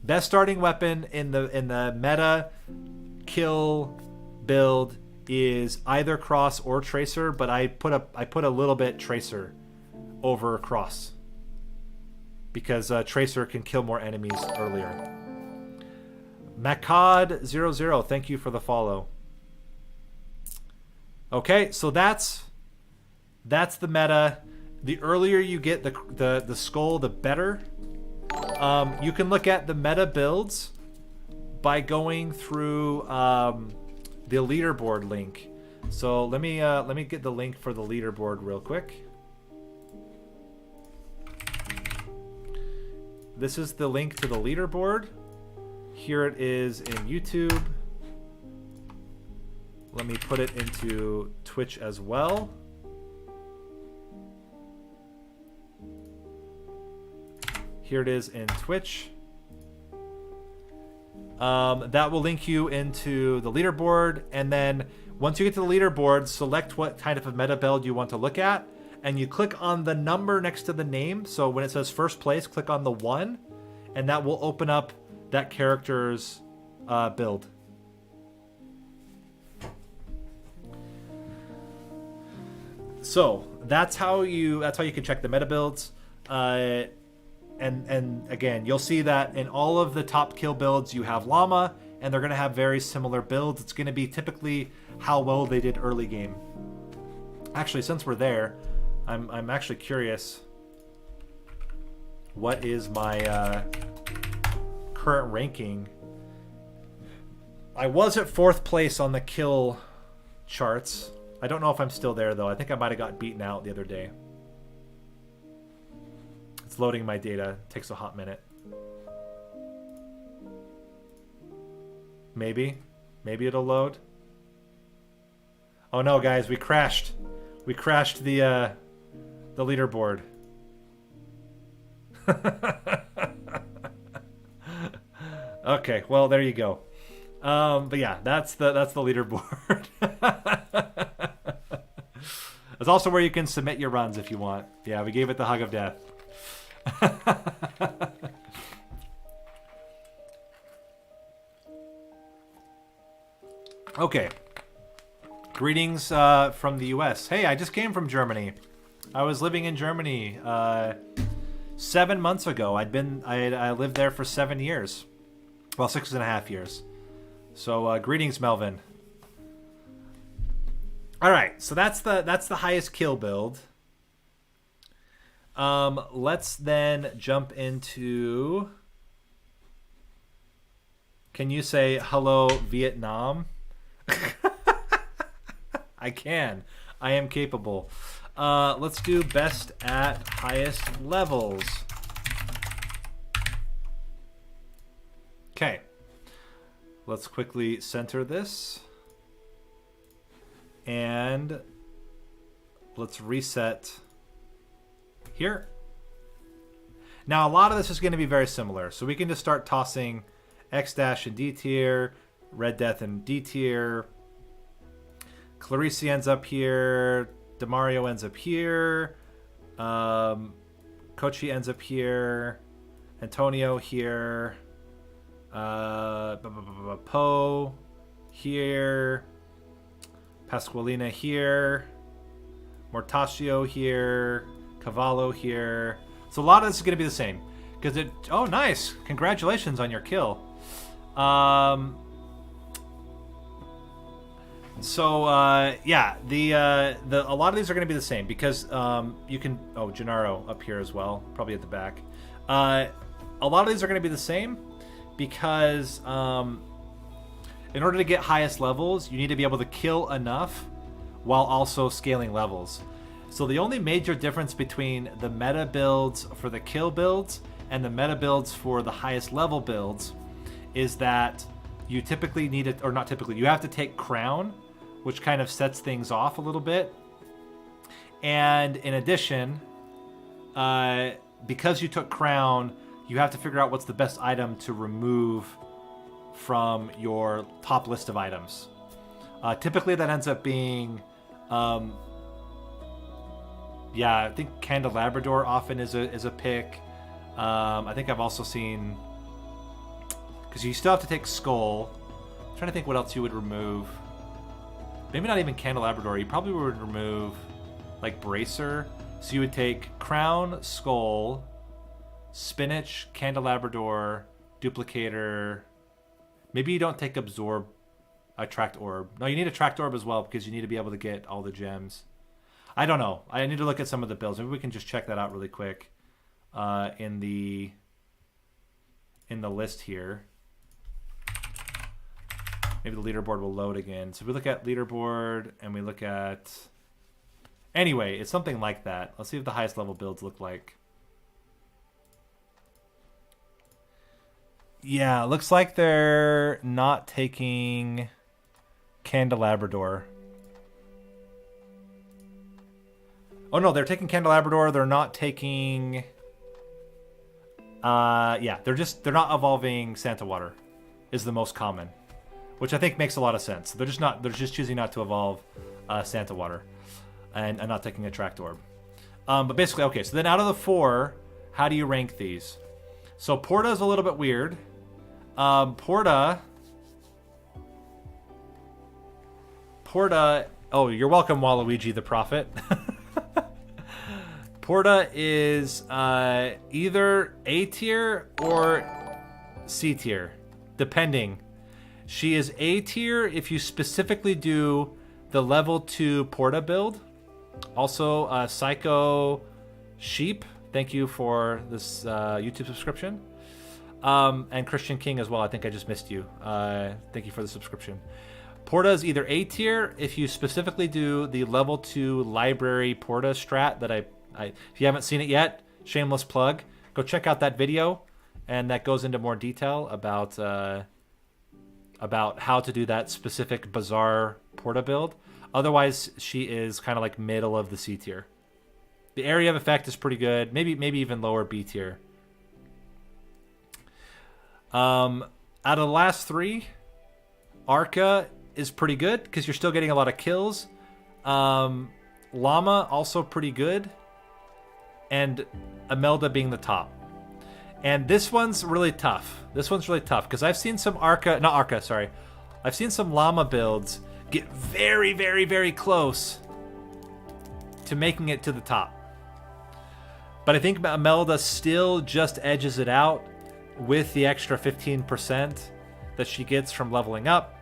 Best starting weapon in the meta kill build is either Cross or Tracer, but I put a little bit Tracer over Cross because Tracer can kill more enemies earlier. Macad00, thank you for the follow. Okay, so that's the meta. The earlier you get the skull, the better. You can look at the meta builds by going through the leaderboard link. So let me get the link for the leaderboard real quick. This is the link to the leaderboard. Here it is in YouTube. Let me put it into Twitch as well. Here it is in Twitch. That will link you into the leaderboard, and then once you get to the leaderboard, select what kind of a meta build you want to look at, and you click on the number next to the name. So when it says first place, click on the 1, and that will open up that character's build. So that's how you can check the meta builds. And again, you'll see that in all of the top kill builds, you have Llama, and they're going to have very similar builds. It's going to be typically how well they did early game. Actually, since we're there, I'm actually curious. What is my current ranking I was at 4th place on the kill charts. I don't know if I'm still there, though. I think I might have got beaten out the other day. It's loading my data. It takes a hot minute. Maybe. Maybe it'll load. Oh no, guys, we crashed. We crashed the leaderboard. Okay, well there you go. But yeah, that's the leaderboard. That's also where you can submit your runs if you want. Yeah, we gave it the hug of death. Okay. Greetings from the US. Hey, I just came from Germany. I was living in Germany 7 months ago. I lived there for 7 years. Well, 6.5 years. So greetings, Melvin. All right, so that's the highest kill build. Let's then jump into. Can you say hello, Vietnam? I can. I am capable. Let's do best at highest levels. Okay. Let's quickly center this. And let's reset here. Now, a lot of this is going to be very similar. So we can just start tossing X-Dash in D tier, Red Death in D tier. Clarice ends up here. Demario ends up here. Kochi ends up here. Antonio here. Poe here. Pasqualina here. Mortaccio here. Cavallo here. So a lot of this is going to be the same. Because it... Oh, nice. Congratulations on your kill. Yeah, a lot of these are going to be the same because you can. Oh, Gennaro up here as well, probably at the back. A lot of these are going to be the same because in order to get highest levels, you need to be able to kill enough while also scaling levels. So the only major difference between the meta builds for the kill builds and the meta builds for the highest level builds is that you typically need it, or not typically, you have to take Crown, which kind of sets things off a little bit. And in addition, because you took Crown, you have to figure out what's the best item to remove from your top list of items. Typically that ends up being, yeah, I think Candelabrador often is a pick. I think I've also seen, because you still have to take Skull. I'm trying to think what else you would remove. Maybe not even Candelabrador. You probably would remove like Bracer. So you would take Crown, Skull, Spinach, Candelabrador, Duplicator. Maybe you don't take Absorb, Attract Orb. No, you need Attract Orb as well because you need to be able to get all the gems. I don't know. I need to look at some of the builds. Maybe we can just check that out really quick in the list here. Maybe the leaderboard will load again. So if we look at leaderboard and we look at... Anyway, it's something like that. Let's see what the highest level builds look like. Yeah, looks like they're not taking Candelabrador. Oh no, they're taking Candelabrador. They're not taking... yeah, they're not evolving Santa Water is the most common, which I think makes a lot of sense. They're just choosing not to evolve Santa Water and not taking Attract Orb. But basically, okay, so then out of the 4, how do you rank these? So Porta is a little bit weird. Porta, oh, you're welcome, Waluigi the Prophet. Porta is either A tier or C tier, depending. She is A tier if you specifically do the level 2 Porta build. Also, Psycho Sheep, thank you for this YouTube subscription. And Christian King as well. I think I just missed you. Thank you for the subscription. Porta is either A tier if you specifically do the level 2 library Porta strat that I if you haven't seen it yet, shameless plug, go check out that video, and that goes into more detail about how to do that specific bizarre Porta build. Otherwise, she is kind of like middle of the C tier. The area of effect is pretty good, maybe even lower B tier. Out of the last 3, Arca is pretty good because you're still getting a lot of kills. Llama also pretty good, and Imelda being the top. And this one's really tough. Because I've seen some I've seen some Llama builds get very, very, very close to making it to the top. But I think Imelda still just edges it out with the extra 15% that she gets from leveling up.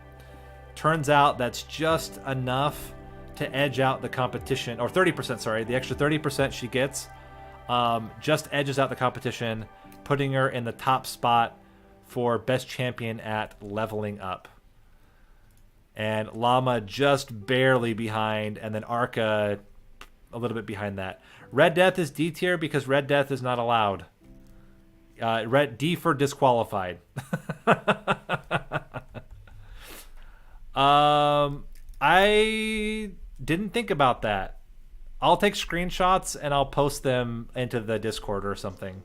Turns out that's just enough to edge out the competition, or 30%, sorry. The extra 30% she gets just edges out the competition, putting her in the top spot for best champion at leveling up. And Llama just barely behind, and then Arca a little bit behind that. Red Death is D tier because Red Death is not allowed. D for disqualified. I didn't think about that. I'll take screenshots and I'll post them into the Discord or something.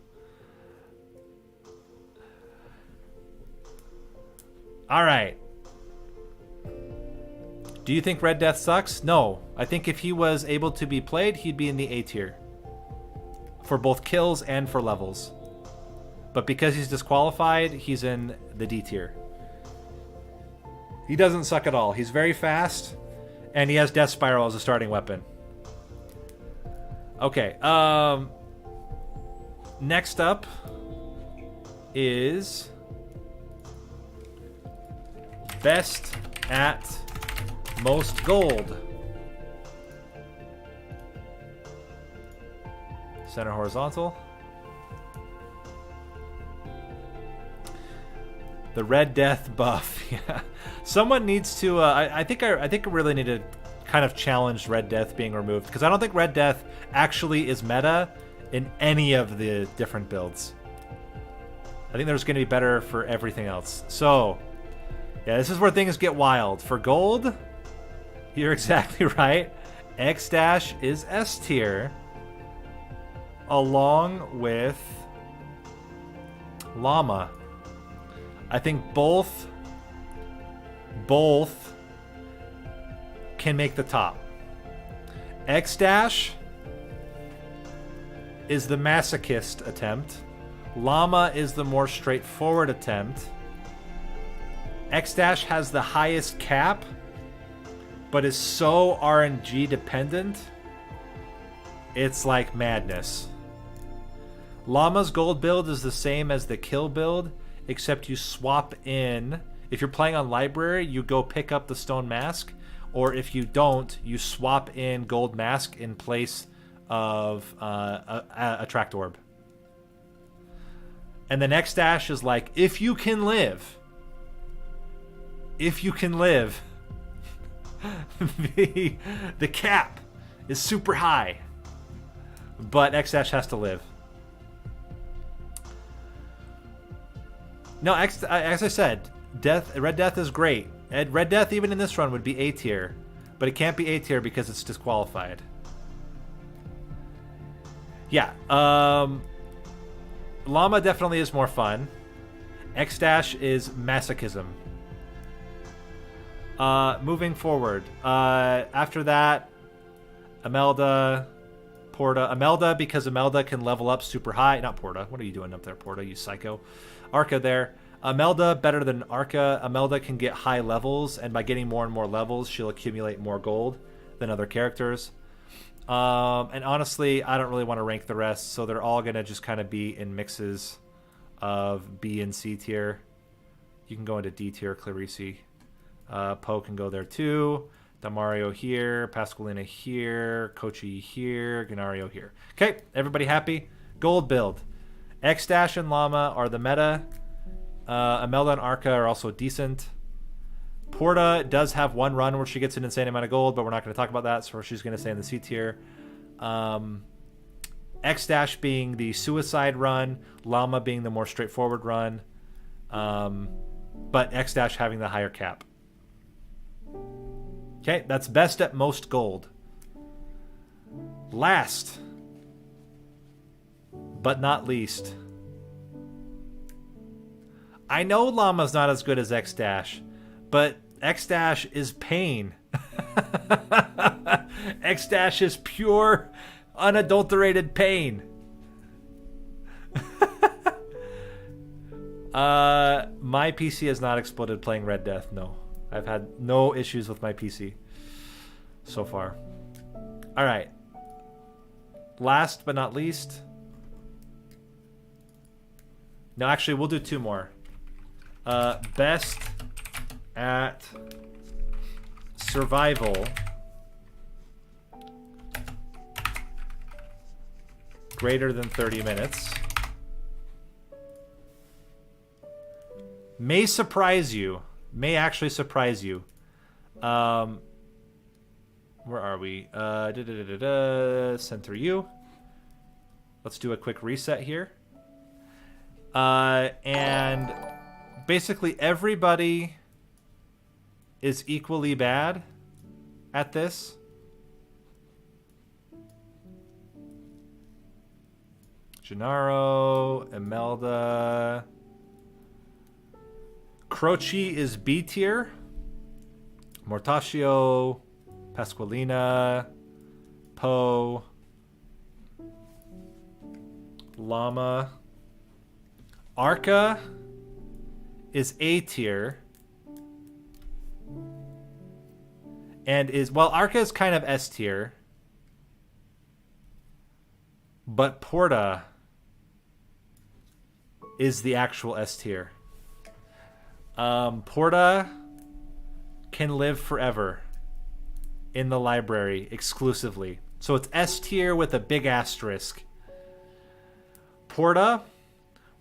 All right. Do you think Red Death sucks? No. I think if he was able to be played, he'd be in the A tier. For both kills and for levels. But because he's disqualified, he's in the D tier. He doesn't suck at all. He's very fast, and he has Death Spiral as a starting weapon. Okay. Next up is best at most gold. Center horizontal. The Red Death buff. Yeah. Someone needs to I think I really need to kind of challenge Red Death being removed, because I don't think Red Death actually is meta in any of the different builds. I think there's going to be better for everything else. So, yeah, this is where things get wild. For gold, you're exactly right. X- is S tier, along with Llama. I think both can make the top. X- is the masochist attempt. Llama is the more straightforward attempt. X- has the highest cap, but is so RNG dependent, it's like madness. Llama's gold build is the same as the kill build, except you swap in. If you're playing on library, you go pick up the stone mask, or if you don't, you swap in gold mask in place of a tracked orb. And the next dash is like, if you can live, the cap is super high, but X- has to live. No, as I said, Red Death is great. Red Death, even in this run, would be A tier, but it can't be A tier because it's disqualified. Yeah, Llama definitely is more fun. X- is masochism. Moving forward, after that, Imelda, Porta. Imelda, because Imelda can level up super high. Not Porta. What are you doing up there, Porta? You psycho. Arca there. Imelda, better than Arca. Imelda can get high levels, and by getting more and more levels, she'll accumulate more gold than other characters. And honestly, I don't really want to rank the rest, so they're all going to just kind of be in mixes of B and C tier. You can go into D tier, Clarice. Poe can go there too. Damario here, Pasqualina here, Kochi here, Ganario here. Okay, everybody happy? Gold build. X- and Llama are the meta. Imelda and Arca are also decent. Porta does have one run where she gets an insane amount of gold, but we're not going to talk about that, so she's going to stay in the C tier. X-Dash being the suicide run, Llama being the more straightforward run, but X-Dash having the higher cap. Okay, that's best at most gold. Last, but not least. I know Llama's not as good as X-Dash, but X-Dash is pain. X-Dash is pure, unadulterated pain. My PC has not exploded playing Red Death, no. I've had no issues with my PC so far. All right. Last but not least. No, actually, we'll do two more. Best at survival. Greater than 30 minutes. May surprise you. May actually surprise you. Where are we? Center U. Let's do a quick reset here. And basically everybody is equally bad at this. Gennaro, Imelda. Croce is B tier. Mortaccio, Pasqualina, Poe, Llama. Arca is A tier. And is, well, Arca is kind of S tier. But Porta is the actual S tier. Porta can live forever in the library exclusively. So it's S tier with a big asterisk. Porta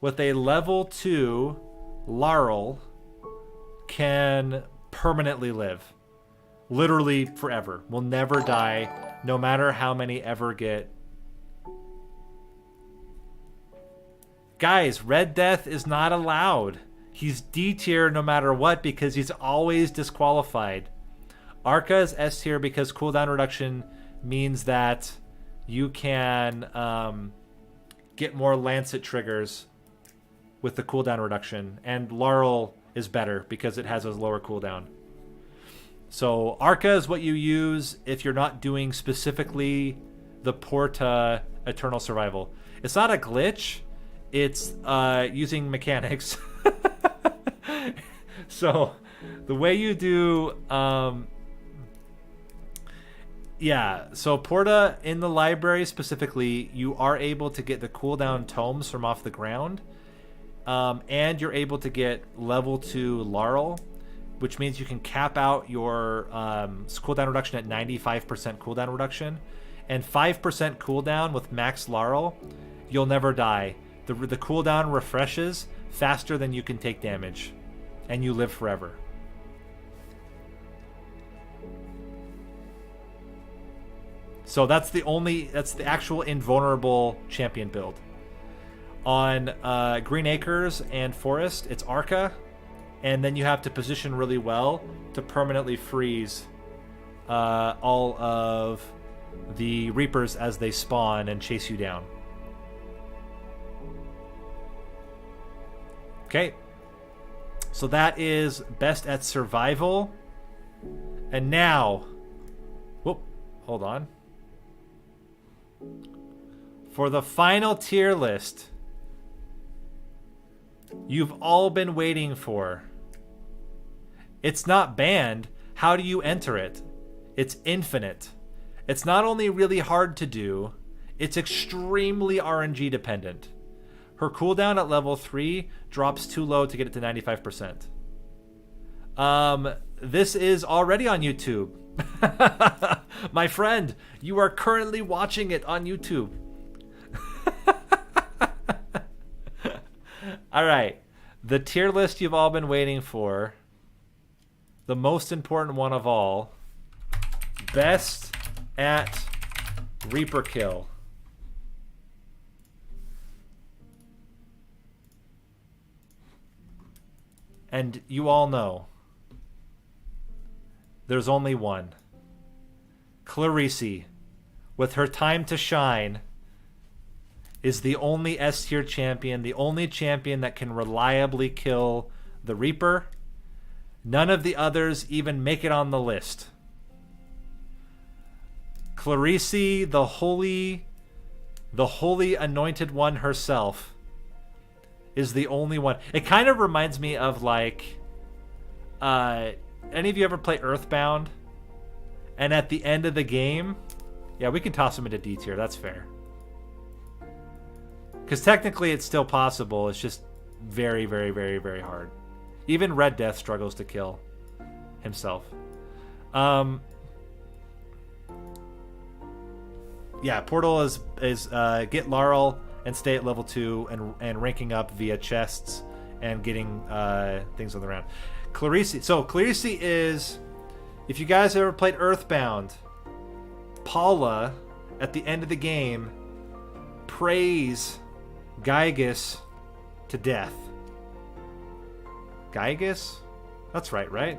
with a level 2 Laurel can permanently live. Literally forever. Will never die, no matter how many ever get. Guys, Red Death is not allowed. He's D tier no matter what because he's always disqualified. Arca is S tier because cooldown reduction means that you can get more Lancet triggers with the cooldown reduction. And Laurel is better because it has a lower cooldown. So Arca is what you use if you're not doing specifically the Porta Eternal Survival. It's not a glitch. It's using mechanics. So the way you do so Porta in the library specifically, you are able to get the cooldown tomes from off the ground, and you're able to get level 2 Laurel, which means you can cap out your cooldown reduction at 95% cooldown reduction, and 5% cooldown with max Laurel. You'll never die. The cooldown refreshes faster than you can take damage, and you live forever. So that's the actual invulnerable champion build. On Green Acres and Forest, it's Arca, and then you have to position really well to permanently freeze all of the Reapers as they spawn and chase you down. Okay, so that is best at survival. And now, hold on. For the final tier list you've all been waiting for. It's not banned. How do you enter it? It's infinite. It's not only really hard to do, it's extremely RNG dependent. Her cooldown at level 3 drops too low to get it to 95%. This is already on YouTube. My friend, you are currently watching it on YouTube. All right. The tier list you've all been waiting for. The most important one of all. Best at Reaper kill. And you all know there's only one. Clarice, with her time to shine, is the only S tier champion, the only champion that can reliably kill the Reaper. None of the others even make it on the list. Clarice, the holy anointed one herself, is the only one. It kind of reminds me of like, any of you ever play Earthbound? And at the end of the game, yeah, we can toss them into D tier. That's fair. Because technically it's still possible. It's just very, very, very, very hard. Even Red Death struggles to kill himself. Yeah, Portal is get Laurel and stay at level 2 and ranking up via chests and getting things on the round. Clarice. So Clarice is, if you guys ever played Earthbound, Paula at the end of the game prays Gygus to death. Gygus? That's right?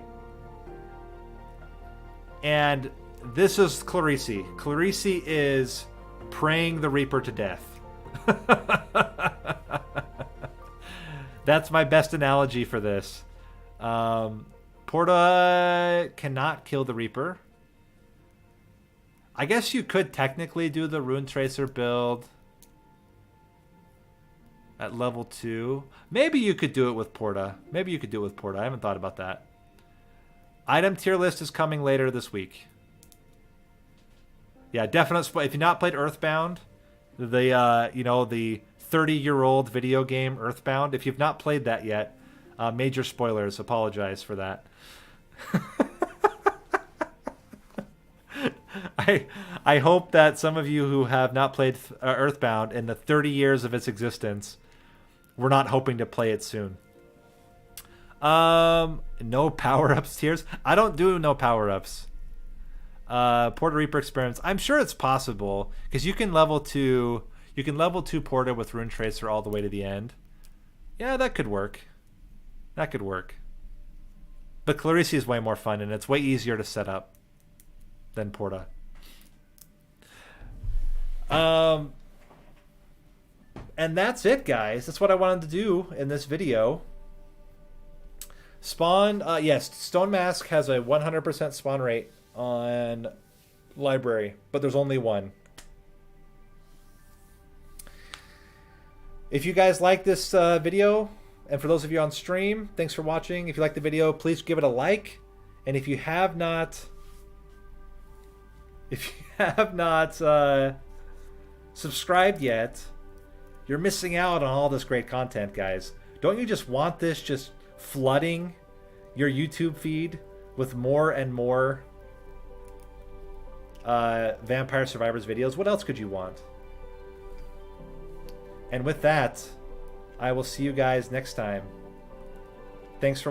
And this is Clarice. Clarice is praying the Reaper to death. That's my best analogy for this. Porta cannot kill the Reaper. I guess you could technically do the Rune Tracer build at level 2. Maybe you could do it with Porta. I haven't thought about that. Item tier list is coming later this week. Yeah, definite. If you've not played Earthbound, the 30-year-old video game Earthbound, if you've not played that yet, major spoilers. Apologize for that. I hope that some of you who have not played Earthbound in the 30 years of its existence were not hoping to play it soon. No power-ups tiers. I don't do no power-ups. Porta Reaper experiments. I'm sure it's possible because you can level 2 Porta with Rune Tracer all the way to the end. Yeah, that could work. But Clarice is way more fun and it's way easier to set up than Porta. And that's it, guys. That's what I wanted to do in this video. Spawn, yes, Stone Mask has a 100% spawn rate on Library, but there's only one. If you guys like this video, and for those of you on stream, thanks for watching. If you like the video, please give it a like. And if you have not subscribed yet, you're missing out on all this great content, guys. Don't you just want this just flooding your YouTube feed with more and more Vampire Survivors videos? What else could you want? And with that, I will see you guys next time. Thanks for watching.